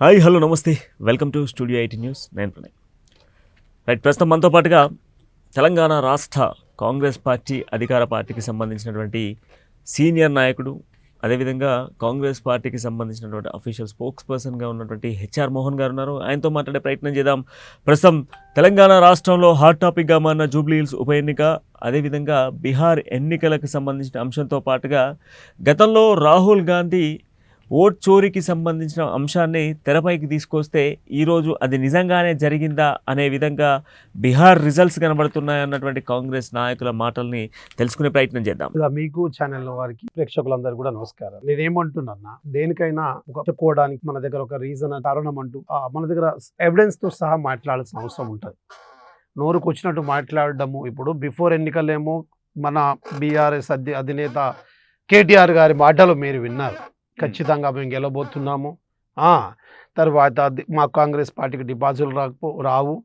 Hi hello నమస్తే welcome to studio 18 news. నేను Pranay. Right, ప్రస్తుతం మనతో పాటుగా తెలంగాణ రాష్ట్ర కాంగ్రెస్ పార్టీ అధికార పార్టీకి సంబంధించినటువంటి సీనియర్ నాయకుడు, అదేవిధంగా కాంగ్రెస్ పార్టీకి సంబంధించినటువంటి అఫీషియల్ స్పోక్స్ పర్సన్గా ఉన్నటువంటి హెచ్ఆర్ మోహన్ గారు ఉన్నారు. ఆయనతో మాట్లాడే ప్రయత్నం చేద్దాం. ప్రస్తుతం తెలంగాణ రాష్ట్రంలో హాట్ టాపిక్గా మారిన జూబ్లీ హిల్స్ ఉప ఎన్నిక, అదేవిధంగా బీహార్ ఎన్నికలకు సంబంధించిన అంశంతో పాటుగా గతంలో రాహుల్ గాంధీ ఓట్ చోరీకి సంబంధించిన అంశాన్ని తెరపైకి తీసుకొస్తే ఈరోజు అది నిజంగానే జరిగిందా అనే విధంగా బీహార్ రిజల్ట్స్ కనబడుతున్నాయన్నటువంటి కాంగ్రెస్ నాయకుల మాటల్ని తెలుసుకునే ప్రయత్నం చేద్దాం. మీకు ఛానల్ వారికి ప్రేక్షకులందరూ కూడా నమస్కారం. నేనేమంటున్నా, దేనికైనా చెప్పుకోవడానికి మన దగ్గర ఒక రీజన్, కారణం అంటూ మన దగ్గర ఎవిడెన్స్ తో సహా మాట్లాడాల్సిన అవసరం ఉంటుంది. నోరుకు వచ్చినట్టు మాట్లాడడము, ఇప్పుడు బిఫోర్ ఎన్నికలేమో మన బీఆర్ఎస్ అధినేత కేటీఆర్ గారి మాటలు మీరు విన్నారు. ఖచ్చితంగా మేము గెలబోతున్నాము, తర్వాత మా కాంగ్రెస్ పార్టీకి డిపాజిట్లు రావు.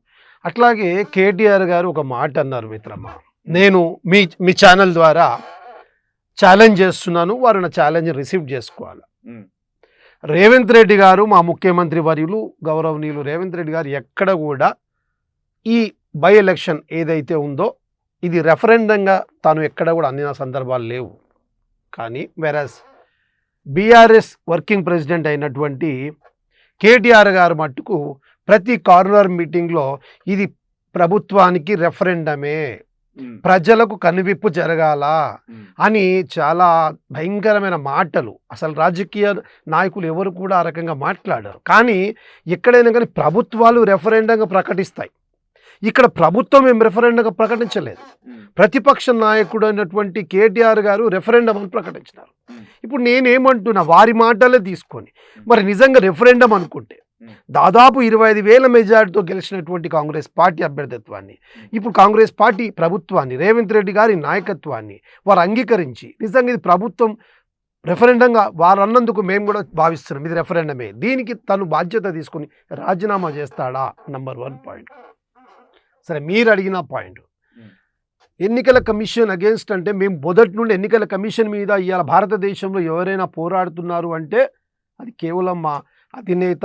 అట్లాగే కేటీఆర్ గారు ఒక మాట అన్నారు, మిత్రమా, నేను మీ ఛానల్ ద్వారా ఛాలెంజ్ చేస్తున్నాను, వారు నా ఛాలెంజ్ రిసీవ్ చేసుకోవాలి. రేవంత్ రెడ్డి గారు, మా ముఖ్యమంత్రి వర్యులు గౌరవనీయులు రేవంత్ రెడ్డి గారు ఎక్కడ కూడా ఈ బై ఎలక్షన్ ఏదైతే ఉందో ఇది రెఫరెండంగా తాను ఎక్కడ కూడా అందిన సందర్భాలు లేవు. కానీ వెరస్ బీఆర్ఎస్ వర్కింగ్ ప్రెసిడెంట్ అయినటువంటి కేటీఆర్ గారు మట్టుకు ప్రతి కార్నర్ మీటింగ్లో ఇది ప్రభుత్వానికి రెఫరెండమే, ప్రజలకు కనువిప్పు జరగాల అని చాలా భయంకరమైన మాటలు. అసలు రాజకీయ నాయకులు ఎవరు కూడా ఆ రకంగా మాట్లాడారు. కానీ ఎక్కడైనా కానీ ప్రభుత్వాలు రెఫరెండంగా ప్రకటిస్తాయి. ఇక్కడ ప్రభుత్వం ఏం రెఫరెండంగా ప్రకటించలేదు. ప్రతిపక్ష నాయకుడు అయినటువంటి కేటీఆర్ గారు రెఫరెండం అని ప్రకటించినారు. ఇప్పుడు నేనేమంటున్నా, వారి మాటలే తీసుకొని మరి నిజంగా రెఫరెండం అనుకుంటే దాదాపు 25,000 మెజార్టీతో గెలిచినటువంటి కాంగ్రెస్ పార్టీ అభ్యర్థిత్వాన్ని, ఇప్పుడు కాంగ్రెస్ పార్టీ ప్రభుత్వాన్ని, రేవంత్ రెడ్డి గారి నాయకత్వాన్ని వారు అంగీకరించి నిజంగా ఇది ప్రభుత్వం రెఫరెండంగా వారు అన్నందుకు మేము కూడా భావిస్తున్నాం ఇది రెఫరెండమే, దీనికి తను బాధ్యత తీసుకొని రాజీనామా చేస్తాడా? Number 1 point. సరే, మీరు అడిగిన పాయింట్, ఎన్నికల కమిషన్ అగేన్స్ట్ అంటే మేము మొదటి నుండి ఎన్నికల కమిషన్ మీద ఇవాళ భారతదేశంలో ఎవరైనా పోరాడుతున్నారు అంటే అది కేవలం మా అధినేత,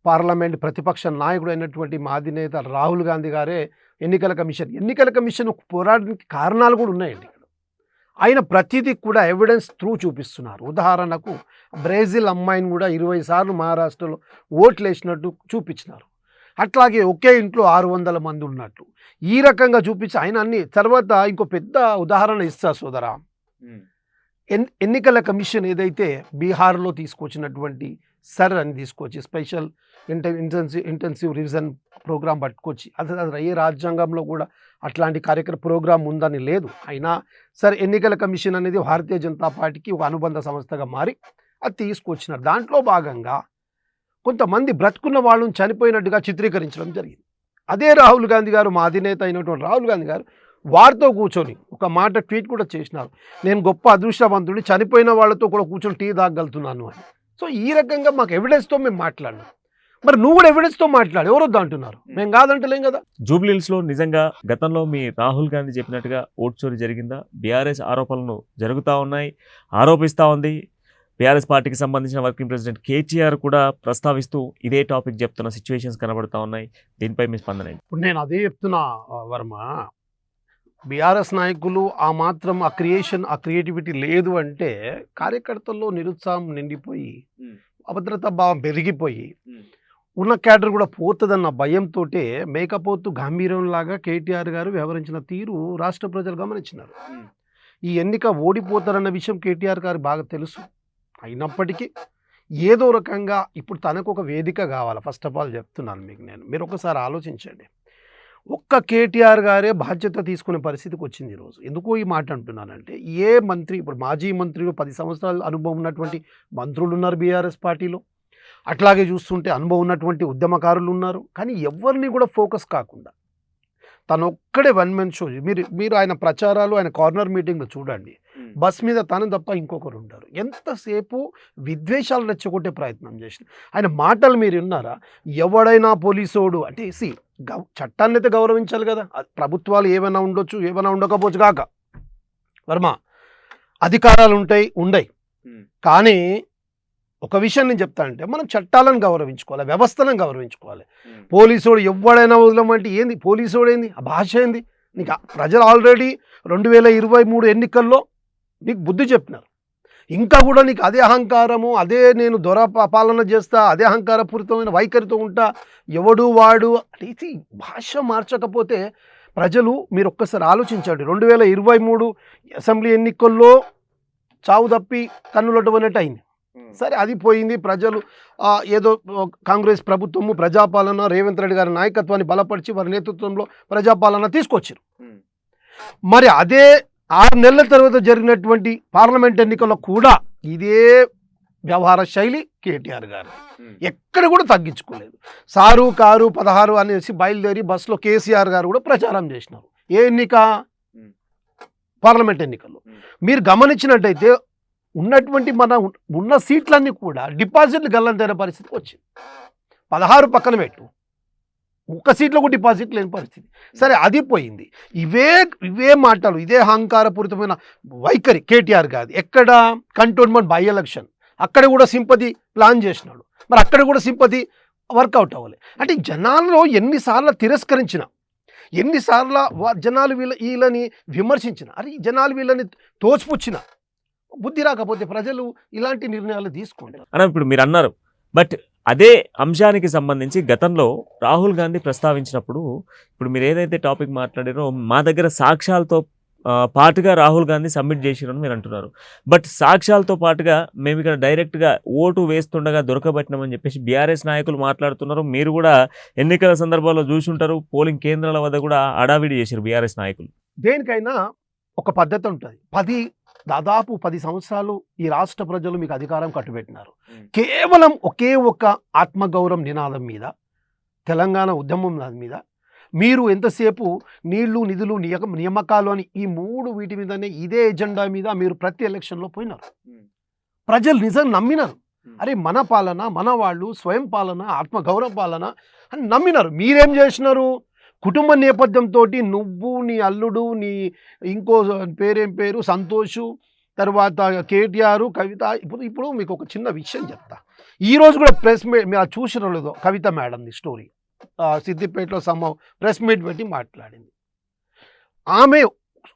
పార్లమెంట్ ప్రతిపక్ష నాయకుడు అయినటువంటి మా అధినేత రాహుల్ గాంధీ గారే ఎన్నికల కమిషన్ పోరాడడానికి కారణాలు కూడా ఉన్నాయండి. ఆయన ప్రతిదీ కూడా ఎవిడెన్స్ త్రూ చూపిస్తున్నారు. ఉదాహరణకు బ్రెజిల్ అమ్మాయిని కూడా 20 సార్లు మహారాష్ట్రలో ఓట్లు వేసినట్టు చూపించినారు. అట్లాగే ఒకే ఇంట్లో 600 మంది ఉన్నట్టు ఈ రకంగా చూపించి ఆయన అన్ని. తర్వాత ఇంకో పెద్ద ఉదాహరణ ఇస్తా సోదరా, ఎన్నికల కమిషన్ ఏదైతే బీహార్లో తీసుకొచ్చినటువంటి సర్ అని తీసుకొచ్చి స్పెషల్ ఇంటెన్సివ్ రివిజన్ ప్రోగ్రాం పట్టుకొచ్చి అది ఏ రాజ్యాంగంలో కూడా అట్లాంటి ప్రోగ్రాం ఉందని లేదు. అయినా సరే ఎన్నికల కమిషన్ అనేది భారతీయ జనతా పార్టీకి ఒక అనుబంధ సంస్థగా మారి అది తీసుకొచ్చినారు. దాంట్లో భాగంగా కొంతమంది బ్రతుకున్న వాళ్ళని చనిపోయినట్టుగా చిత్రీకరించడం జరిగింది. అదే రాహుల్ గాంధీ గారు, మా అధినేత అయినటువంటి రాహుల్ గాంధీ గారు వారితో కూర్చొని ఒక మాట ట్వీట్ కూడా చేసినారు, నేను గొప్ప అదృష్టవంతుడి, చనిపోయిన వాళ్ళతో కూడా కూర్చొని టీ తాగలుగుతున్నాను అని. సో ఈ రకంగా మాకు ఎవిడెన్స్తో మేము మాట్లాడినాం. మరి నువ్వు కూడా ఎవిడెన్స్తో మాట్లాడు, ఎవరొద్దు అంటున్నారు, మేము కాదంటలేం కదా. జూబ్లీ హిల్స్లో నిజంగా గతంలో మీ రాహుల్ గాంధీ చెప్పినట్టుగా ఓట్ చోరీ జరిగిందా? బీఆర్ఎస్ ఆరోపణలు జరుగుతూ ఉన్నాయి, ఆరోపిస్తూ ఉంది. బీఆర్ఎస్ పార్టీకి సంబంధించిన వర్కింగ్ ప్రెసిడెంట్ కేటీఆర్ కూడా ప్రస్తావిస్తూ ఇదే టాపిక్ చెప్తున్న సిచ్యువేషన్స్ కనబడుతూ ఉన్నాయి. దీనిపై మీ స్పందన ఏంటి? ఇప్పుడు నేను అదే చెప్తున్నా వర్మ, బీఆర్ఎస్ నాయకులు ఆ మాత్రం ఆ క్రియేటివిటీ లేదు అంటే కార్యకర్తల్లో నిరుత్సాహం నిండిపోయి అభద్రతా భావం పెరిగిపోయి ఉన్న క్యాడర్ కూడా పోతుందన్న భయంతో మేకపోతు గంభీరంలాగా కేటీఆర్ గారు వ్యవహరించిన తీరు రాష్ట్ర ప్రజలు గమనించినారు. ఈ ఎన్నిక ఓడిపోతారన్న విషయం కేటీఆర్ గారు బాగా తెలుసు. అయినప్పటికీ ఏదో రకంగా ఇప్పుడు తనకు ఒక వేదిక కావాలి. ఫస్ట్ ఆఫ్ ఆల్ చెప్తున్నాను మీకు నేను, మీరు ఒకసారి ఆలోచించండి. ఒక్క కేటీఆర్ గారే బాధ్యత తీసుకునే పరిస్థితికి వచ్చింది ఈరోజు. ఎందుకు ఈ మాట అంటున్నానంటే, ఏ మంత్రి, ఇప్పుడు మాజీ మంత్రులు 10 సంవత్సరాల అనుభవం ఉన్నటువంటి మంత్రులు ఉన్నారు బీఆర్ఎస్ పార్టీలో, అట్లాగే చూస్తుంటే అనుభవం ఉన్నటువంటి ఉద్యమకారులు ఉన్నారు. కానీ ఎవరిని కూడా ఫోకస్ కాకుండా తను ఒక్కడే వన్ మెన్ షో. మీరు ఆయన ప్రచారాలు, ఆయన కార్నర్ మీటింగ్లో చూడండి, బస్ మీద తను తప్ప ఇంకొకరు ఉంటారు. ఎంతసేపు విద్వేషాలు రెచ్చగొట్టే ప్రయత్నం చేసిన ఆయన మాటలు మీరు విన్నారా? ఎవడైనా పోలీసోడు అంటే చట్టాన్ని అయితే గౌరవించాలి కదా. ప్రభుత్వాలు ఏమైనా ఉండొచ్చు, ఏమైనా ఉండకపోవచ్చు కాక వర్మ, అధికారాలు ఉండయి. కానీ ఒక విషయం నేను చెప్తానంటే మనం చట్టాలను గౌరవించుకోవాలి, వ్యవస్థలను గౌరవించుకోవాలి. పోలీసోడు ఎవడైనా వదలమంటే ఏంది, పోలీసోడు ఏంది, ఆ భాష ఏంది? నీకు ప్రజలు ఆల్రెడీ 2023 ఎన్నికల్లో నీకు బుద్ధి చెప్పినారు. ఇంకా కూడా నీకు అదే అహంకారము, అదే నేను పాలన చేస్తా, అదే అహంకారపూరితమైన వైఖరితో ఉంటా, ఎవడు వాడు అనేది భాష మార్చకపోతే ప్రజలు మీరు ఒక్కసారి ఆలోచించండి. 2023 అసెంబ్లీ ఎన్నికల్లో చావు తప్పి కన్నులటువంటిట్టు అయింది. సరే అది పోయింది. ప్రజలు ఏదో కాంగ్రెస్ ప్రభుత్వము ప్రజాపాలన, రేవంత్ రెడ్డి గారి నాయకత్వాన్ని బలపరిచి వారి నేతృత్వంలో ప్రజాపాలన తీసుకొచ్చారు. మరి అదే 6 నెలల తర్వాత జరిగినటువంటి పార్లమెంట్ ఎన్నికల్లో కూడా ఇదే వ్యవహార శైలి కేటీఆర్ గారు ఎక్కడ కూడా తగ్గించుకోలేదు. సారు కారు 16 అనేసి బయలుదేరి బస్సులో కేసీఆర్ గారు కూడా ప్రచారం చేసినారు. ఏ ఎన్నిక? పార్లమెంట్ ఎన్నికల్లో. మీరు గమనించినట్టయితే ఉన్నటువంటి ఉన్న సీట్లన్నీ కూడా డిపాజిట్లు గల్లంతైన పరిస్థితికి వచ్చింది. 16 పక్కన పెట్టు, ఒక్క సీట్లో కూడా డిపాజిట్ లేని పరిస్థితి. సరే అది పోయింది. ఇవే మాటలు, ఇదే అహంకారపూరితమైన వైఖరి కేటీఆర్ గారి. ఎక్కడ కంటోన్మెంట్ బై ఎలక్షన్, అక్కడ కూడా సింపతి ప్లాన్ చేసినాడు. మరి అక్కడ కూడా సింపతి వర్కౌట్ అవ్వాలి. అంటే జనాల్లో ఎన్నిసార్లు తిరస్కరించిన, ఎన్నిసార్లు జనాలు వీళ్ళని విమర్శించిన, అరే జనాలు వీళ్ళని తోచిపుచ్చిన, బుద్ధి రాకపోతే ప్రజలు ఇలాంటి నిర్ణయాలు తీసుకుంటారు. అన్న ఇప్పుడు మీరు అన్నారు, బట్ అదే అంశానికి సంబంధించి గతంలో రాహుల్ గాంధీ ప్రస్తావించినప్పుడు, ఇప్పుడు మీరు ఏదైతే టాపిక్ మాట్లాడారో మా దగ్గర సాక్ష్యాలతో పాటుగా రాహుల్ గాంధీ సబ్మిట్ చేసిరని మీరు అంటున్నారు. బట్ సాక్ష్యాలతో పాటుగా మేము ఇక్కడ డైరెక్ట్గా ఓటు వేస్తుండగా దొరకబట్టినామని చెప్పేసి బీఆర్ఎస్ నాయకులు మాట్లాడుతున్నారు. మీరు కూడా ఎన్నికల సందర్భాల్లో చూసుంటారు, పోలింగ్ కేంద్రాల వద్ద కూడా అడావిడి చేశారు బీఆర్ఎస్ నాయకులు. దేనికైనా ఒక పద్ధతి ఉంటుంది. దాదాపు 10 సంవత్సరాలు ఈ రాష్ట్ర ప్రజలు మీకు అధికారం కట్టుబెట్టినారు. కేవలం ఒకే ఒక్క ఆత్మగౌరవం నినాదం మీద, తెలంగాణ ఉద్యమం మీద మీరు ఎంతసేపు నీళ్లు, నిధులు, నియామకాలు అని ఈ 3 వీటి మీదనే, ఇదే ఎజెండా మీద మీరు ప్రతి ఎలక్షన్లో పోయినారు. ప్రజలు నిజంగా నమ్మినారు. అరే మన పాలన, మన వాళ్ళు స్వయం పాలన, ఆత్మగౌరవ పాలన అని నమ్మినారు. మీరేం చేసినారు? కుటుంబ నేపథ్యంతో నువ్వు, నీ అల్లుడు, నీ ఇంకో పేరు సంతోషు, తర్వాత కేటీఆర్, కవిత. ఇప్పుడు మీకు ఒక చిన్న విషయం చెప్తా. ఈరోజు కూడా ప్రెస్ మీట్ మీరు చూసిన లేదో, కవిత మేడంది స్టోరీ. సిద్దిపేటలో ప్రెస్ మీట్ పెట్టి మాట్లాడింది. ఆమె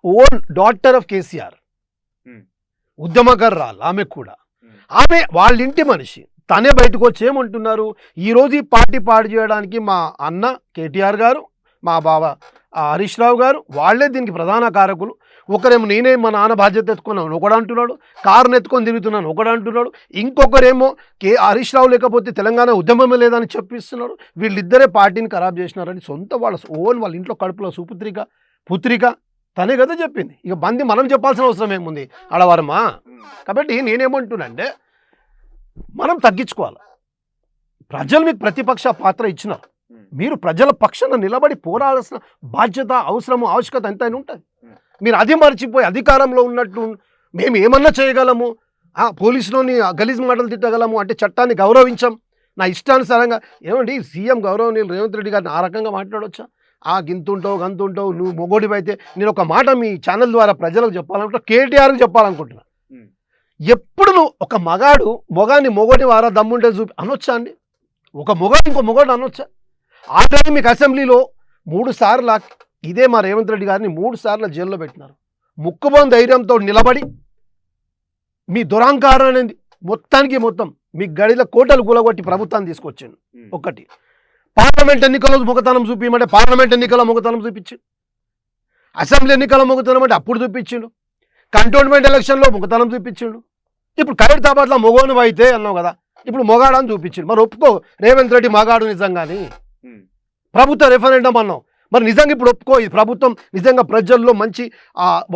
ఓన్ డాటర్ ఆఫ్ కేసీఆర్, ఉద్యమకర్రాలు ఆమె కూడా. ఆమె వాళ్ళ ఇంటి మనిషి. తనే బయటకు వచ్చి ఏమంటున్నారు, ఈరోజు ఈ పార్టీ పాడు చేయడానికి మా అన్న కేటీఆర్ గారు, మా బావ హరీష్ రావు గారు వాళ్ళే దీనికి ప్రధాన కారకులు. ఒకరేమో నేనే మా నాన్న బాధ్యత ఎత్తుకున్నాను ఒకడు అంటున్నాడు, కారును ఎత్తుకొని తిరుగుతున్నాను ఒకడు అంటున్నాడు, ఇంకొకరేమో హరీష్ రావు లేకపోతే తెలంగాణ ఉద్యమమే లేదని చెప్పిస్తున్నాడు. వీళ్ళిద్దరే పార్టీని ఖరాబ్ చేసినారని సొంత వాళ్ళ ఇంట్లో కడుపులో పుత్రిక తనే కదా చెప్పింది. ఇక బంది మనం చెప్పాల్సిన అవసరం ఏముంది ఆడవారమా? కాబట్టి నేనేమంటున్నానంటే మనం తగ్గించుకోవాలి. ప్రజలు మీకు ప్రతిపక్ష పాత్ర ఇచ్చినారు. మీరు ప్రజల పక్షాన నిలబడి పోరాడాల్సిన బాధ్యత, అవసరము, ఆవశ్యకత ఎంతైనా ఉంటుంది. మీరు అది మర్చిపోయి అధికారంలో ఉన్నట్టు మేము ఏమన్నా చేయగలము, పోలీసులోని గలీజ్ మాటలు తిట్టగలము అంటే చట్టాన్ని గౌరవించాం, నా ఇష్టానుసారంగా. ఏమండి సీఎం గౌరవనీయులు రేవంత్ రెడ్డి గారిని ఆ రకంగా మాట్లాడవచ్చా? గింతుంటావు గంతుంటావు, నువ్వు మొగోడివైతే. నేను ఒక మాట మీ ఛానల్ ద్వారా ప్రజలకు చెప్పాలనుకుంటా, కేటీఆర్కి చెప్పాలనుకుంటున్నా. ఎప్పుడు నువ్వు ఒక మొగాన్ని మొగోడి వారా దమ్ముంటే అనొచ్చా అండి? ఒక మొగాడు ఇంకో మొగాడు అనొచ్చా? ఆల్రెడీ మీకు అసెంబ్లీలో 3 సార్లు ఇదే మా రేవంత్ రెడ్డి గారిని 3 సార్లు జైల్లో పెట్టినారు. ముక్కుబోన్ ధైర్యంతో నిలబడి మీ దురాంకారాన్ని మొత్తం మీ గడిల కోటలు కూలగొట్టి ప్రభుత్వాన్ని తీసుకొచ్చాను. ఒకటి పార్లమెంట్ ఎన్నికల్లో మొగతనం చూపించమంటే పార్లమెంట్ ఎన్నికల్లో మొగతనం చూపించి, అసెంబ్లీ ఎన్నికల్లో మొగతనం అంటే అప్పుడు చూపించిండు, కంటోన్మెంట్ ఎలక్షన్లో మొగతనం చూపించిండు. ఇప్పుడు ఖైరతాబాద్లో మొగోను అయితే అన్నావు కదా, ఇప్పుడు మొగాడని చూపించిండు. మరి ఒప్పుకో రేవంత్ రెడ్డి మగాడు నిజంగాని. ప్రభుత్వ రెఫరెండం అన్నావు, మరి నిజంగా ఇప్పుడు ఒప్పుకో ఈ ప్రభుత్వం నిజంగా ప్రజల్లో మంచి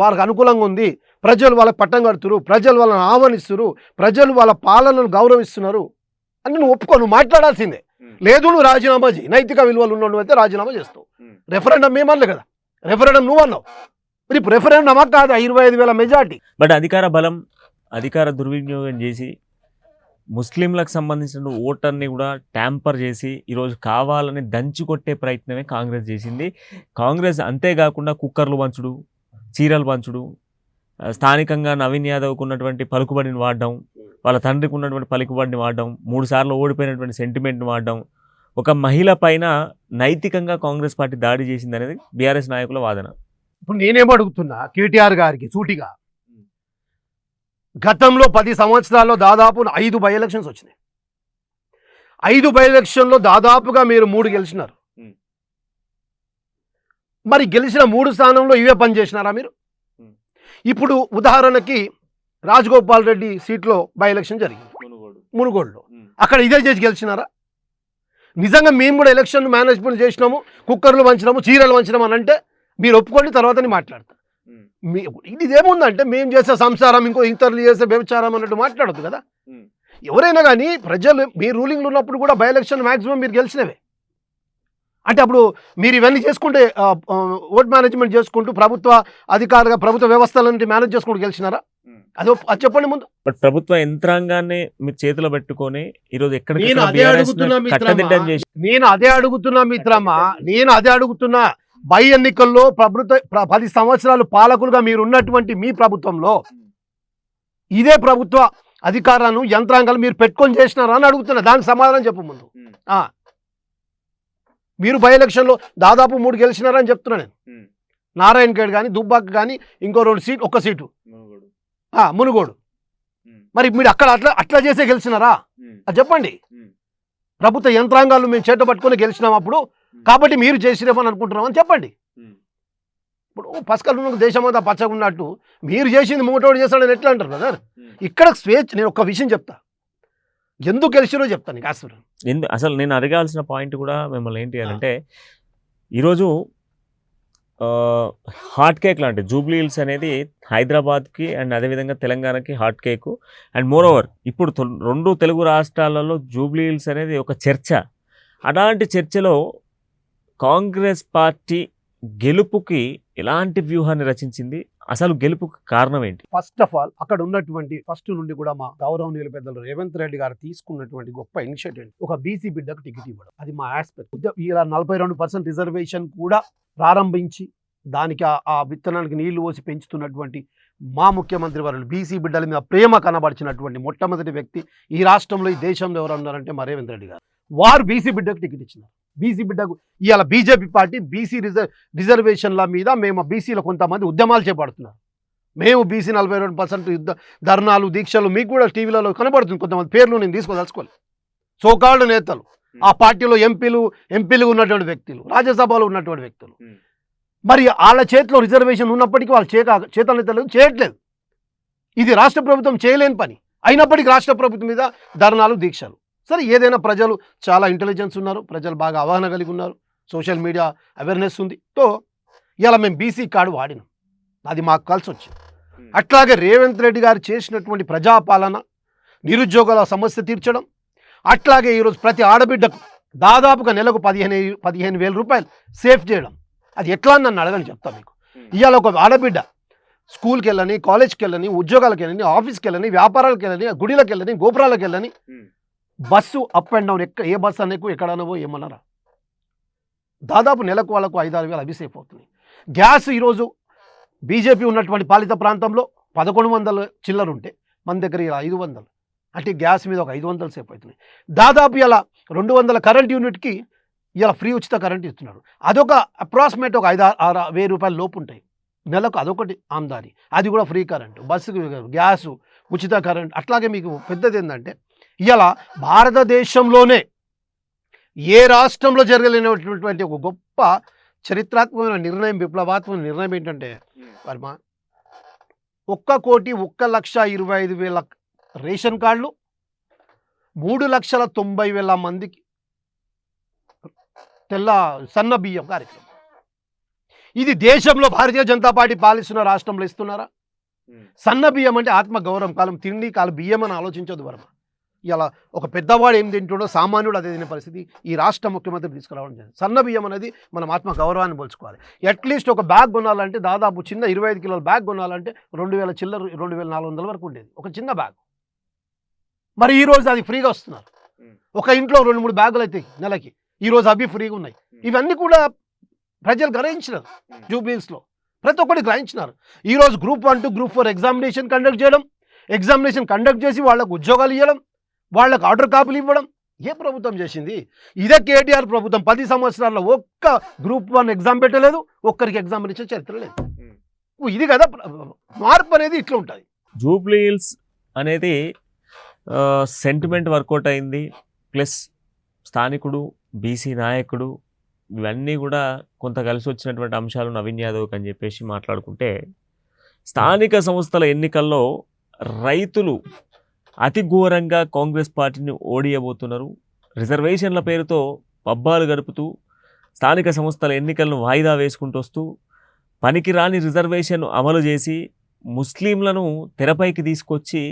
వారికి అనుకూలంగా ఉంది, ప్రజలు వాళ్ళకి పట్టం కడుతురు, ప్రజలు వాళ్ళని ఆహ్వానిస్తున్నారు, ప్రజలు వాళ్ళ పాలనను గౌరవిస్తున్నారు అని నువ్వు ఒప్పుకో. నువ్వు మాట్లాడాల్సిందే. లేదు నువ్వు రాజీనామా చేయి, నైతిక విలువలు ఉన్నట్టు అయితే రాజీనామా చేస్తావు. రెఫరెండం మేమనలే కదా, రెఫరెండం నువ్వు అన్నావు. మరి ఇప్పుడు రెఫరెండమా కాదా? 25,000 మెజార్టీ. బట్ అధికార బలం, అధికార దుర్వినియోగం చేసి ముస్లింలకు సంబంధించిన ఓటర్ని కూడా ట్యాంపర్ చేసి ఈరోజు కావాలని దంచి కొట్టే ప్రయత్నమే కాంగ్రెస్ చేసింది. కాంగ్రెస్ అంతేకాకుండా కుక్కర్లు పంచుడు, చీరలు పంచుడు, స్థానికంగా నవీన్ యాదవ్కు ఉన్నటువంటి పలుకుబడిని వాడడం, వాళ్ళ తండ్రికి ఉన్నటువంటి పలుకుబడిని వాడడం, 3 సార్లు ఓడిపోయినటువంటి సెంటిమెంట్ని వాడడం, ఒక మహిళ పైన నైతికంగా కాంగ్రెస్ పార్టీ దాడి చేసింది అనేది బీఆర్ఎస్ నాయకుల వాదన. ఇప్పుడు నేనేం అడుగుతున్నా కేటీఆర్ గారికి సూటిగా, గతంలో 10 సంవత్సరాల్లో దాదాపు 5 బై ఎలక్షన్స్ వచ్చినాయి. 5 బై ఎలక్షన్లో దాదాపుగా మీరు 3 గెలిచినారు. మరి గెలిచిన 3 స్థానంలో ఇవే పని చేసినారా మీరు? ఇప్పుడు ఉదాహరణకి రాజగోపాల్ రెడ్డి సీట్లో బై ఎలక్షన్ జరిగింది మునుగోడులో, అక్కడ ఇదే చేసి గెలిచినారా? నిజంగా మేము కూడా ఎలక్షన్ మేనేజ్మెంట్ చేసినాము, కుక్కర్లు వంచినాము, చీరలు వంచినాము అని అంటే మీరు ఒప్పుకోండి, తర్వాతనే మాట్లాడతారు. ఇదేముందంటే మేము చేసే సంసారం ఇంకో ఇతరులు చేసే వ్యభిచారం అన్నట్టు మాట్లాడద్దు కదా. ఎవరైనా కానీ ప్రజలు మీ రూలింగ్లో ఉన్నప్పుడు కూడా బై ఎలక్షన్ మ్యాక్సిమం మీరు గెలిచినవే. అంటే అప్పుడు మీరు ఇవన్నీ చేసుకుంటే ఓట్ మేనేజ్మెంట్ చేసుకుంటూ ప్రభుత్వ అధికారులుగా ప్రభుత్వ వ్యవస్థలన్నింటి మేనేజ్ చేసుకుంటూ గెలిచినారా? అది చెప్పండి ముందు. బట్ ప్రభుత్వ యంత్రాంగాన్ని మీరు చేతిలో పెట్టుకొని ఈరోజు నేను అదే అడుగుతున్నా మిత్రమా. బై ఎన్నికల్లో ప్రభుత్వ 10 సంవత్సరాలు పాలకులుగా మీరు ఉన్నటువంటి మీ ప్రభుత్వంలో ఇదే ప్రభుత్వ అధికారాలను యంత్రాంగాలు మీరు పెట్టుకొని చేసినారా అని అడుగుతున్నా. దానికి సమాధానం చెప్పు ముందు. మీరు బై ఎలక్షన్లో దాదాపు 3 గెలిచినారని చెప్తున్నా నేను. నారాయణ ఖేడ్ కానీ, దుబ్బాక్ కానీ, ఇంకో 2 1 సీటు మునుగోడు. మరి మీరు అక్కడ అట్లా చేసే గెలిచినారా? అది చెప్పండి. ప్రభుత్వ యంత్రాంగాలు మేము చేత పట్టుకొని గెలిచినాం అప్పుడు, కాబట్టి మీరు చేసిరేమని అనుకుంటున్నామని చెప్పండి. ఇప్పుడు పసకలు దేశమంతా పచ్చగా ఉన్నట్టు మీరు చేసింది మూటోడు చేస్తాడని ఎట్లా అంటారు కదా? ఇక్కడ స్వేచ్ఛ. నేను ఒక విషయం చెప్తా, ఎందుకు గెలిచిరో చెప్తాను కాశ్మీర్. అసలు నేను అడగాల్సిన పాయింట్ కూడా మిమ్మల్ని ఏంటి అంటే, ఈరోజు హాట్ కేక్ లాంటి జూబ్లీ హిల్స్ అనేది హైదరాబాద్కి అండ్ అదేవిధంగా తెలంగాణకి hot cake. And more over ఇప్పుడు 2 తెలుగు రాష్ట్రాలలో జూబ్లీ హిల్స్ అనేది ఒక చర్చ. అలాంటి చర్చలో కాంగ్రెస్ పార్టీ గెలుపుకి ఎలాంటి వ్యూహాన్ని రచించింది? అసలు గెలుపుకి కారణం ఏంటి? ఫస్ట్ ఆఫ్ ఆల్ అక్కడ ఉన్నటువంటి ఫస్ట్ నుండి కూడా మా గౌరవనీయుల పెద్దలు రేవంత్ రెడ్డి గారు తీసుకున్నటువంటి గొప్ప ఇనిషియేటివ్ ఒక బీసీ బిడ్డకు టికెట్ ఇవ్వడం. అది మా ఆస్పెక్ట్. ఇలా 42% రిజర్వేషన్ కూడా ప్రారంభించి దానికి ఆ విత్తనానికి నీళ్లు పోసి పెంచుతున్నటువంటి మా ముఖ్యమంత్రి వారు బీసీ బిడ్డల మీద ప్రేమ కనబరిచినటువంటి మొట్టమొదటి వ్యక్తి ఈ రాష్ట్రంలో, ఈ దేశంలో ఎవరు ఉన్నారంటే మా రేవంత్ రెడ్డి గారు. వారు బీసీ బిడ్డకు టికెట్ ఇచ్చినారు. బీసీ బిడ్డకు ఇవాళ బీజేపీ పార్టీ బీసీ రిజర్వేషన్ల మీద మేము బీసీలో కొంతమంది ఉద్యమాలు చేపడుతున్నారు. మేము బీసీ 42% యుద్ధ ధర్నాలు, దీక్షలు మీకు కూడా టీవీలలో కనబడుతుంది. కొంతమంది పేర్లు నేను తీసుకోదలుచుకోవాలి. సోకాల్డ్ నేతలు, ఆ పార్టీలో ఎంపీలు ఉన్నటువంటి వ్యక్తులు, రాజ్యసభలో ఉన్నటువంటి వ్యక్తులు. మరి వాళ్ళ చేతిలో రిజర్వేషన్ ఉన్నప్పటికీ వాళ్ళు చేతనెత్తలేదు, చేయట్లేదు. ఇది రాష్ట్ర ప్రభుత్వం చేయలేని పని. అయినప్పటికీ రాష్ట్ర ప్రభుత్వం మీద ధర్నాలు, దీక్షలు. సరే, ఏదైనా ప్రజలు చాలా ఇంటెలిజెన్స్ ఉన్నారు, ప్రజలు బాగా అవగాహన కలిగి ఉన్నారు, సోషల్ మీడియా అవేర్నెస్ ఉంది. తో ఇలా మేము బీసీ కార్డు వాడినాం, అది మాకు కలిసి వచ్చింది. అట్లాగే రేవంత్ రెడ్డి గారు చేసినటువంటి ప్రజాపాలన, నిరుద్యోగాల సమస్య తీర్చడం, అట్లాగే ఈరోజు ప్రతి ఆడబిడ్డకు దాదాపుగా నెలకు 15,000 రూపాయలు సేఫ్ చేయడం. అది ఎట్లా అని నన్ను అడగని చెప్తా మీకు. ఇవాళ ఒక ఆడబిడ్డ స్కూల్కి వెళ్ళని, కాలేజ్కి వెళ్ళని, ఉద్యోగాలకు వెళ్ళని, ఆఫీస్కి వెళ్ళని, వ్యాపారాలకు వెళ్ళని, గుడిలకు వెళ్ళని, గోపురాలకు వెళ్ళని, బస్సు అప్ అండ్ డౌన్ ఏ బస్సు అనేకు ఎక్కడనవో ఏమన్నారా? దాదాపు నెలకు వాళ్ళకు 5-6 వేలు అవి సేఫ్ అవుతుంది. గ్యాస్ ఈరోజు బీజేపీ ఉన్నటువంటి పాలిత ప్రాంతంలో 1100 చిల్లర ఉంటే మన దగ్గర ఇలా 500, అంటే గ్యాస్ మీద ఒక 500 సేఫ్ అవుతుంది. దాదాపు ఇలా 200 కరెంట్ యూనిట్కి ఇలా ఫ్రీ ఉచిత కరెంట్ ఇస్తున్నాడు. అదొక అప్రాక్సిమేట్ ఒక 5-6 రూపాయల లోపు ఉంటాయి నెలకు. అదొకటి ఆమ్దాని, అది కూడా ఫ్రీ కరెంటు, బస్సుకు గ్యాసు, ఉచిత కరెంట్. అట్లాగే మీకు పెద్దది ఏంటంటే ఇలా భారతదేశంలోనే ఏ రాష్ట్రంలో జరగలేనటువంటి ఒక గొప్ప చరిత్రాత్మకమైన నిర్ణయం, విప్లవాత్మక నిర్ణయం ఏంటంటే వర్మ 1,01,25,000 రేషన్ కార్డులు, 3,90,000 మందికి తెల్ల సన్న బియ్యం కార్యక్రమం. ఇది దేశంలో భారతీయ జనతా పార్టీ పాలిస్తున్న రాష్ట్రంలో ఇస్తున్నారా? సన్న బియ్యం అంటే ఆత్మ గౌరవం, కాలం తిండి, కాలం బియ్యం అని ఆలోచించదు వర్మ. ఇలా ఒక పెద్దవాడు ఏం తింటుండో సామాన్యుడు అదే తినే పరిస్థితి ఈ రాష్ట్ర ముఖ్యమంత్రి తీసుకురావడం జరిగింది. సన్న బియ్యం అనేది మనం ఆత్మ గౌరవాన్ని పోల్చుకోవాలి. అట్లీస్ట్ ఒక బ్యాగ్ కొనాలంటే దాదాపు చిన్న 25 కిలోల బ్యాగ్ కొనాలంటే 2,000 చిల్లర, 2,400 వరకు ఉండేది ఒక చిన్న బ్యాగ్. మరి ఈరోజు అది ఫ్రీగా వస్తున్నారు. ఒక ఇంట్లో 2-3 బ్యాగులు అయితే నెలకి, ఈరోజు అవి ఫ్రీగా ఉన్నాయి. ఇవన్నీ కూడా ప్రజలు గ్రహించినారు. జూబ్లీహిల్స్లో ప్రతి ఒక్కటి గ్రహించినారు. ఈరోజు Group 1 to Group 4 examination conduct చేయడం, ఎగ్జామినేషన్ కండక్ట్ చేసి వాళ్ళకు ఉద్యోగాలు ఇవ్వడం, వాళ్ళకు ఆర్డర్ కాపీలు ఇవ్వడం ఏ ప్రభుత్వం చేసింది? ఇదే కేటీఆర్ ప్రభుత్వం 10 సంవత్సరాల్లో ఒక్క గ్రూప్ 1 ఎగ్జామ్ పెట్టలేదు, ఒక్కరికి ఎగ్జామినేషన్ చరిత్ర లేదు. ఇది కదా మార్పు అనేది ఇట్లా ఉంటుంది. జూబ్లీ హిల్స్ అనేది సెంటిమెంట్ వర్కౌట్ అయింది, ప్లస్ స్థానికుడు, బీసీ నాయకుడు, ఇవన్నీ కూడా కొంత కలిసి వచ్చినటువంటి అంశాలు నవీన్ యాదవ్ అని చెప్పేసి మాట్లాడుకుంటే, స్థానిక సంస్థల ఎన్నికల్లో రైతులు అతి ఘోరంగా కాంగ్రెస్ పార్టీని ఓడియబోతున్నారు. రిజర్వేషన్ల పేరుతో పబ్బాలు గడుపుతూ స్థానిక సంస్థల ఎన్నికలను వాయిదా వేసుకుంటూ వస్తూ పనికిరాని రిజర్వేషన్ అమలు చేసి ముస్లింలను తెరపైకి తీసుకొచ్చి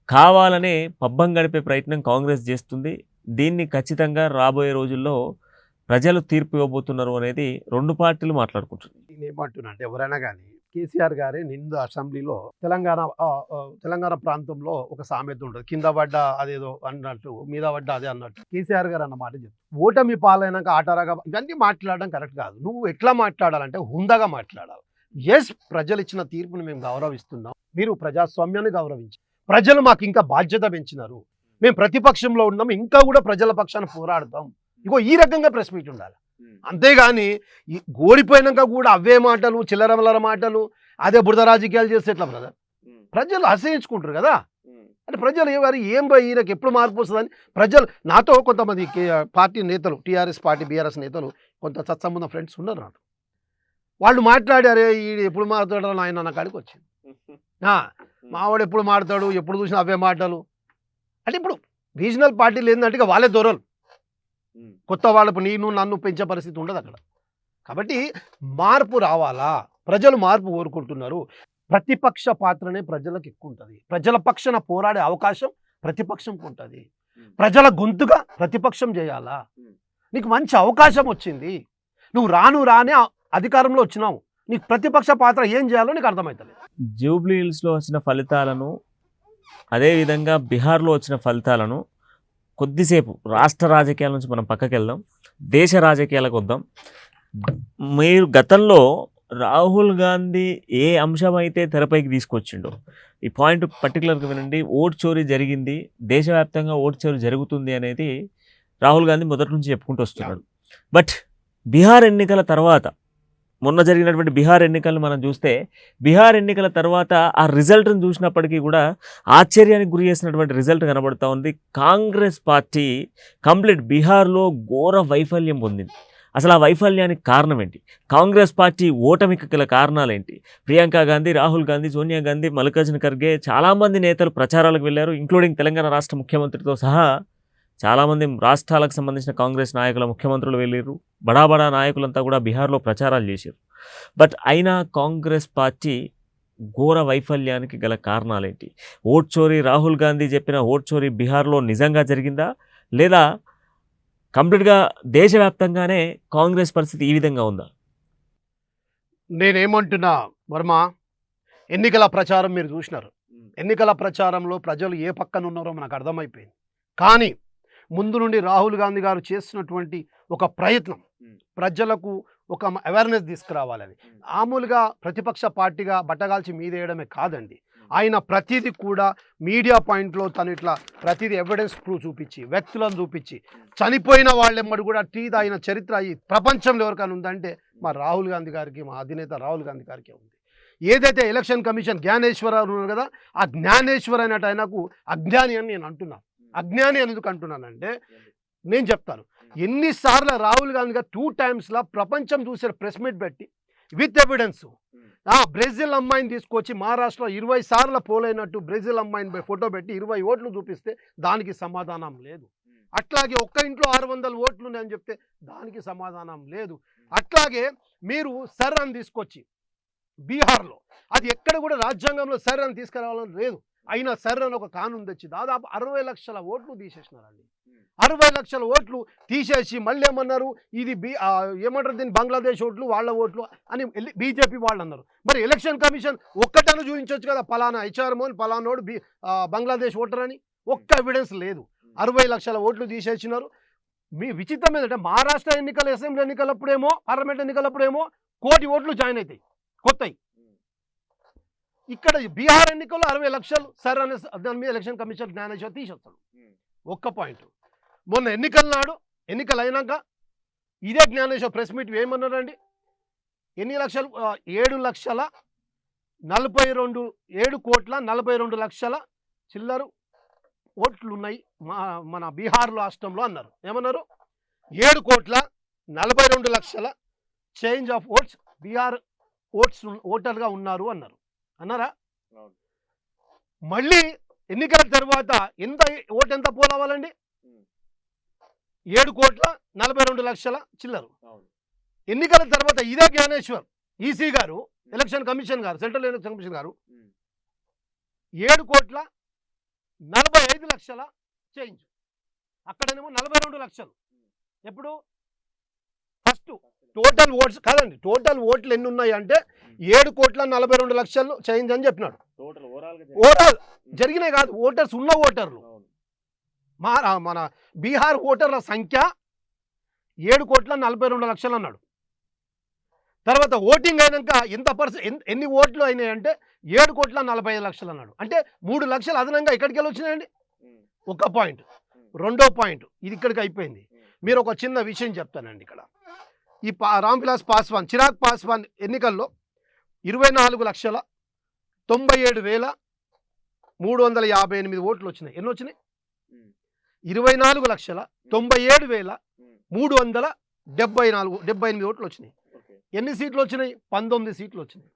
కావాలనే పబ్బం గడిపే ప్రయత్నం కాంగ్రెస్ చేస్తుంది. దీన్ని ఖచ్చితంగా రాబోయే రోజుల్లో ప్రజలు తీర్పు ఇవ్వబోతున్నారు అనేది రెండు పార్టీలు మాట్లాడుకుంటున్నారు. నేనేమంటున్నా అంటే ఎవరైనా కానీ కేసీఆర్ గారే నిండు అసెంబ్లీలో తెలంగాణ ప్రాంతంలో ఒక సామెత ఉంటుంది, కింద పడ్డ అదేదో అన్నట్టు మీద పడ్డ అదే అన్నట్టు. కేసీఆర్ గారు అన్నమాట చెప్తారు, ఓటమి పాలైనాక ఆటరాగా ఇవన్నీ మాట్లాడడం కరెక్ట్ కాదు. నువ్వు ఎట్లా మాట్లాడాలంటే హుందాగా మాట్లాడాలి. ఎస్, ప్రజలు ఇచ్చిన తీర్పుని మేము గౌరవిస్తున్నాం, మీరు ప్రజాస్వామ్యాన్ని గౌరవించారు, ప్రజలు మాకు ఇంకా బాధ్యత పెంచినారు, మేము ప్రతిపక్షంలో ఉన్నాం, ఇంకా కూడా ప్రజల పక్షాన పోరాడతాం. ఇగో ఈ రకంగా ప్రెస్ మీట్ ఉండాలి. అంతేగాని ఈ ఓడిపోయినాక కూడా అవే మాటలు, చిల్లరమల్లర మాటలు, అదే బురద రాజకీయాలు చేస్తే ఎట్లా బ్రదర్? ప్రజలు అసహించుకుంటారు కదా. అంటే ప్రజలు ఏం ఈయనకి ఎప్పుడు మార్పు వస్తుందని ప్రజలు, నాతో కొంతమంది పార్టీ నేతలు, టీఆర్ఎస్ పార్టీ బీఆర్ఎస్ నేతలు కొంత సత్సంబంధ ఫ్రెండ్స్ ఉన్నారు నాతో. వాళ్ళు మాట్లాడారే ఈ ఎప్పుడు మాట్లాడాలని ఆయన నా కాడికి వచ్చింది. మావాడు ఎప్పుడు మాట్లాడు, ఎప్పుడు చూసినా అవే మాటలు. అంటే ఇప్పుడు రీజనల్ పార్టీలు ఏంటంటే ఇక వాళ్ళే దొరలు, కొత్త వాళ్ళకు నేను నన్ను పెంచే పరిస్థితి ఉండదు అక్కడ. కాబట్టి మార్పు రావాలా, ప్రజలు మార్పు కోరుకుంటున్నారు. ప్రతిపక్ష పాత్రనే ప్రజలకు ఎక్కువ ఉంటుంది. ప్రజల పక్షాన పోరాడే అవకాశం ప్రతిపక్షంకు ఉంటుంది. ప్రజల గొంతుగా ప్రతిపక్షం చేయాలా. నీకు మంచి అవకాశం వచ్చింది, నువ్వు రానే అధికారంలో వచ్చినావు, నీకు ప్రతిపక్ష పాత్ర ఏం చేయాలో నీకు అర్థమవుతుంది. జూబ్లీ హిల్స్లో వచ్చిన ఫలితాలను, అదేవిధంగా బీహార్లో వచ్చిన ఫలితాలను కొద్దిసేపు రాష్ట్ర రాజకీయాల నుంచి మనం పక్కకి వెళ్దాం, దేశ రాజకీయాలకు వద్దాం. మీరు గతంలో రాహుల్ గాంధీ ఏ అంశం అయితే తెరపైకి తీసుకొచ్చిండో, ఈ పాయింట్ పర్టికులర్గా వినండి, ఓటు చోరీ జరిగింది, దేశవ్యాప్తంగా ఓటు చోరీ జరుగుతుంది అనేది రాహుల్ గాంధీ మొదటి నుంచి చెప్పుకుంటూ వస్తున్నాడు. బట్ బీహార్ ఎన్నికల తర్వాత, మొన్న జరిగినటువంటి బీహార్ ఎన్నికలను మనం చూస్తే, బీహార్ ఎన్నికల తర్వాత ఆ రిజల్ట్ని చూసినప్పటికీ కూడా ఆశ్చర్యానికి గురి చేసినటువంటి రిజల్ట్ కనబడుతూ ఉంది. కాంగ్రెస్ పార్టీ కంప్లీట్ బీహార్లో ఘోర వైఫల్యం పొందింది. అసలు ఆ వైఫల్యానికి కారణం ఏంటి? కాంగ్రెస్ పార్టీ ఓటమికి గల కారణాలు ఏంటి? ప్రియాంక గాంధీ, రాహుల్ గాంధీ, సోనియా గాంధీ, మల్లికార్జున ఖర్గే, చాలామంది నేతలు ప్రచారాలకు వెళ్ళారు, ఇంక్లూడింగ్ తెలంగాణ రాష్ట్ర ముఖ్యమంత్రితో సహా చాలామంది రాష్ట్రాలకు సంబంధించిన కాంగ్రెస్ నాయకుల ముఖ్యమంత్రులు వెళ్ళారు, బడా నాయకులంతా కూడా బీహార్లో ప్రచారాలు చేశారు. బట్ అయినా కాంగ్రెస్ పార్టీ ఘోర వైఫల్యానికి గల కారణాలేంటి? ఓట్ చోరీ, రాహుల్ గాంధీ చెప్పిన ఓట్ చోరీ బీహార్లో నిజంగా జరిగిందా, లేదా కంప్లీట్గా దేశవ్యాప్తంగానే కాంగ్రెస్ పరిస్థితి ఈ విధంగా ఉందా? నేనేమంటున్నా వర్మ, ఎన్నికల ప్రచారం మీరు చూసినారు, ఎన్నికల ప్రచారంలో ప్రజలు ఏ పక్కన ఉన్నారో మనకు అర్థమైపోయింది. కానీ ముందు నుండి రాహుల్ గాంధీ గారు చేస్తున్నటువంటి ఒక ప్రయత్నం ప్రజలకు ఒక అవేర్నెస్ తీసుకురావాలని, మామూలుగా ప్రతిపక్ష పార్టీగా బట్టగాల్చి మీదేయడమే కాదండి, ఆయన ప్రతిదీ కూడా మీడియా పాయింట్లో తను ఇట్లా ప్రతిదీ ఎవిడెన్స్ ప్రూఫ్ చూపించి, వ్యక్తులను చూపించి, చనిపోయిన వాళ్ళెమ్మడి కూడా టీ తాగిన చరిత్ర ఈ ప్రపంచంలో ఎవరికైనా ఉందంటే మా రాహుల్ గాంధీ గారికి, మా అధినేత రాహుల్ గాంధీ గారికి ఉంది. ఏదైతే ఎలక్షన్ కమిషన్ జ్ఞానేశ్వరరావు ఉన్నారు కదా, ఆ జ్ఞానేశ్వర్ అయినట్టు ఆయనకు అజ్ఞాని అని నేను అంటున్నాను. అజ్ఞాని ఎందుకు అంటున్నానంటే, నేను చెప్తాను, ఎన్నిసార్లు రాహుల్ గాంధీ గారు 2 times ప్రపంచం చూసే ప్రెస్ మీట్ పెట్టి విత్ ఎవిడెన్స్ బ్రెజిల్ అమ్మాయిని తీసుకొచ్చి మహారాష్ట్రలో 20 సార్లు పోలైనట్టు బ్రెజిల్ అమ్మాయిని ఫోటో పెట్టి 20 ఓట్లు చూపిస్తే దానికి సమాధానం లేదు. అట్లాగే ఒక్క ఇంట్లో 600 ఓట్లు ఉన్నాయని చెప్తే దానికి సమాధానం లేదు. అట్లాగే మీరు సర్ అని తీసుకొచ్చి బీహార్లో అది ఎక్కడ కూడా రాజ్యాంగంలో సర్ అని తీసుకురావాలని లేదు, అయినా సర్ అని ఒక కానూన్ తెచ్చి దాదాపు 60 లక్షల ఓట్లు తీసేసినారండి. 60 లక్షల ఓట్లు తీసేసి మళ్ళీ ఏమన్నారు, ఇది ఏమంటారు దీన్ని, బంగ్లాదేశ్ ఓట్లు, వాళ్ళ ఓట్లు అని బీజేపీ వాళ్ళు అన్నారు. మరి ఎలక్షన్ కమిషన్ ఒక్కటను చూపించవచ్చు కదా, పలానా హెచ్ఆర్ మోహన్ పలానోడు బంగ్లాదేశ్ ఓటర్ అని. ఒక్క ఎవిడెన్స్ లేదు. 60 లక్షల ఓట్లు తీసేసినారు. మీ విచిత్రం ఏంటంటే మహారాష్ట్ర ఎన్నికలు, అసెంబ్లీ ఎన్నికలప్పుడేమో, పార్లమెంట్ ఎన్నికలప్పుడేమో 1 కోటి ఓట్లు జాయిన్ అవుతాయి కొత్తవి. ఇక్కడ బీహార్ ఎన్నికల్లో 60 లక్షలు సార్ అనే దాని మీద ఎలక్షన్ కమిషన్ జ్ఞానేశ్వర్ తీసేస్తాడు. ఒక్క పాయింట్. మొన్న ఎన్నికల నాడు ఎన్నికలు అయినాక ఇదే జ్ఞానేశ్వర్ ప్రెస్ మీట్ ఏమన్నారండి, ఎన్ని లక్షలు 7,42,7,42,00,000 చిల్లరు ఓట్లు ఉన్నాయి మన బీహార్ రాష్ట్రంలో అన్నారు. ఏమన్నారు? 7,42,00,000 చేంజ్ ఆఫ్ ఓట్స్ బీహార్ ఓటర్గా ఉన్నారు అన్నారా? మళ్ళీ ఎన్నికల తర్వాత ఓటు ఎంత పోల్ అవ్వాలండి? 7,42,00,000 చిల్లరు. ఎన్నికల తర్వాత ఇదే జ్ఞానేశ్వర్ ఈసీ గారు, ఎలక్షన్ కమిషన్ గారు, సెంట్రల్ ఎలక్షన్ కమిషన్ గారు 7,45,00,000 చేంజ్. అక్కడనేమో 42 లక్షలు. ఎప్పుడు? ఫస్ట్ టోటల్ ఓట్స్ కాదండి, టోటల్ ఓట్లు ఎన్ని ఉన్నాయి అంటే 7,42,00,000 చేంజ్ అని చెప్పినాడు. ఓవరాల్ జరిగినాయి కాదు, ఓటర్స్ ఉన్న ఓటర్లు మన బీహార్ ఓటర్ల సంఖ్య 7,42,00,000 అన్నాడు. తర్వాత ఓటింగ్ అయినాక ఎన్ని ఓట్లు అయినాయి అంటే 7,45,00,000 అన్నాడు. అంటే 3 లక్షలు అదనంగా ఎక్కడికి వెళ్ళి వచ్చినాయండి? ఒక పాయింట్. రెండో పాయింట్, ఇది ఇక్కడికి అయిపోయింది. మీరు ఒక చిన్న విషయం చెప్తానండి. ఇక్కడ ఈ రామ్విలాస్ పాస్వాన్, చిరాగ్ పాస్వాన్ ఎన్నికల్లో 24,97,358 ఓట్లు వచ్చినాయి. ఎన్ని వచ్చినాయి? 24,97,378 ఓట్లు వచ్చినాయి. ఎన్ని సీట్లు వచ్చినాయి? 19 సీట్లు వచ్చినాయి.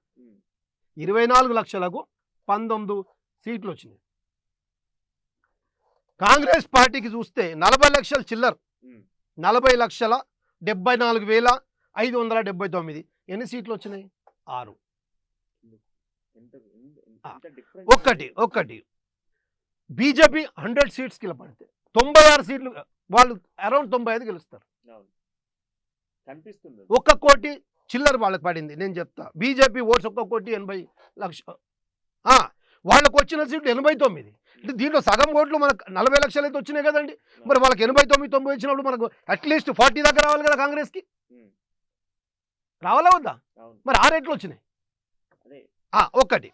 24 లక్షలకు 19 సీట్లు వచ్చినాయి. కాంగ్రెస్ పార్టీకి చూస్తే 40 లక్షల చిల్లర, 40,74,579. ఎన్ని సీట్లు వచ్చినాయి? 6. ఒక్కటి బీజేపీ 100 సీట్స్ గెలపడితే 96 సీట్లు, వాళ్ళు అరౌండ్ 95 గెలుస్తారు. 1 కోటి చిల్లర వాళ్ళకి పడింది. నేను చెప్తా, బీజేపీ ఓట్స్ 1,80,00,000. వాళ్ళకు వచ్చిన సీట్లు 89. దీంట్లో సగం ఓట్లు మనకు 40 లక్షలు అయితే వచ్చినాయి కదండి. మరి వాళ్ళకి 89, 90 వచ్చినప్పుడు మనకు అట్లీస్ట్ 40 దాకా రావాలి కదా కాంగ్రెస్కి. రావాలా వద్దా? మరి 6 రేట్లు వచ్చినాయి. ఒకటి.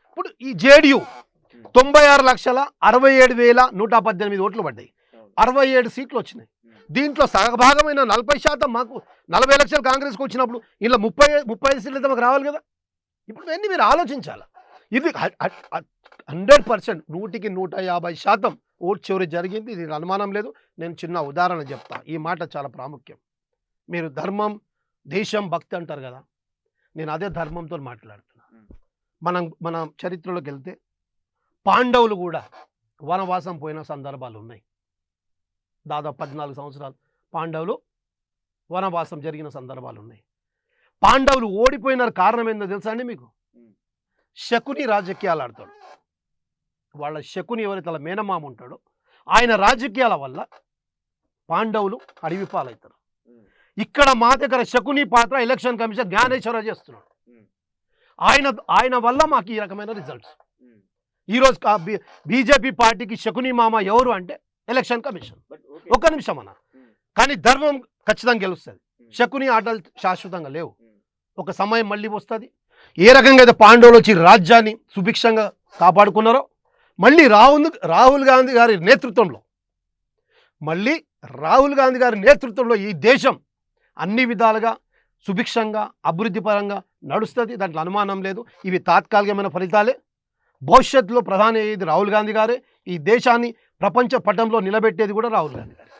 ఇప్పుడు ఈ జేడీయూ 96,67,118 ఓట్లు పడ్డాయి. 67 సీట్లు వచ్చినాయి. దీంట్లో సగభాగమైన 40% మాకు, 40 లక్షలు కాంగ్రెస్కి వచ్చినప్పుడు ఇలా 35 సీట్లు అయితే మాకు రావాలి కదా. ఇప్పుడు అన్నీ మీరు ఆలోచించాలి. ఇది 100%, 100% ఓట్ చోరీ జరిగింది. ఇది అనుమానం లేదు. నేను చిన్న ఉదాహరణ చెప్తా. ఈ మాట చాలా ప్రాముఖ్యం. మీరు ధర్మం, దేశం, భక్తి అంటారు కదా. నేను అదే ధర్మంతో మాట్లాడుతున్నా. మన చరిత్రలోకి వెళ్తే పాండవులు కూడా వనవాసం పోయిన సందర్భాలు ఉన్నాయి. దాదాపు 14 సంవత్సరాలు పాండవులు వనవాసం జరిగిన సందర్భాలు ఉన్నాయి. పాండవులు ఓడిపోయిన కారణం ఏందో తెలుసా అండి మీకు? శకుని రాజకీయాలు ఆడతాడు. వాళ్ళ శకుని ఎవరైతే వాళ్ళ మేనమామ ఉంటాడో ఆయన రాజకీయాల వల్ల పాండవులు అడవి పాలవుతారు. ఇక్కడ మా దగ్గర శకుని పాత్ర ఎలక్షన్ కమిషన్ జ్ఞానేశ్వర చేస్తున్నాడు. ఆయన వల్ల మాకు ఈ రకమైన రిజల్ట్స్. ఈరోజు బీజేపీ పార్టీకి శకుని మామ ఎవరు అంటే ఎలక్షన్ కమిషన్. ఒక్క నిమిషం అన్న, కానీ ధర్మం ఖచ్చితంగా గెలుస్తుంది. శకుని ఆటలు శాశ్వతంగా లేవు. ఒక సమయం మళ్ళీ వస్తుంది. ఏ రకంగా అయితే పాండవులు వచ్చి రాజ్యాన్ని సుభిక్షంగా కాపాడుకున్నారో మళ్ళీ రాహుల్ గాంధీ గారి నేతృత్వంలో ఈ దేశం అన్ని విధాలుగా సుభిక్షంగా అభివృద్ధి పరంగా నడుస్తుంది. దాంట్లో అనుమానం లేదు. ఇవి తాత్కాలికమైన ఫలితాలే. భవిష్యత్తులో ప్రధాని అయ్యేది రాహుల్ గాంధీ గారే. ఈ దేశాన్ని ప్రపంచ పటంలో నిలబెట్టేది కూడా రాహుల్ గాంధీ గారే.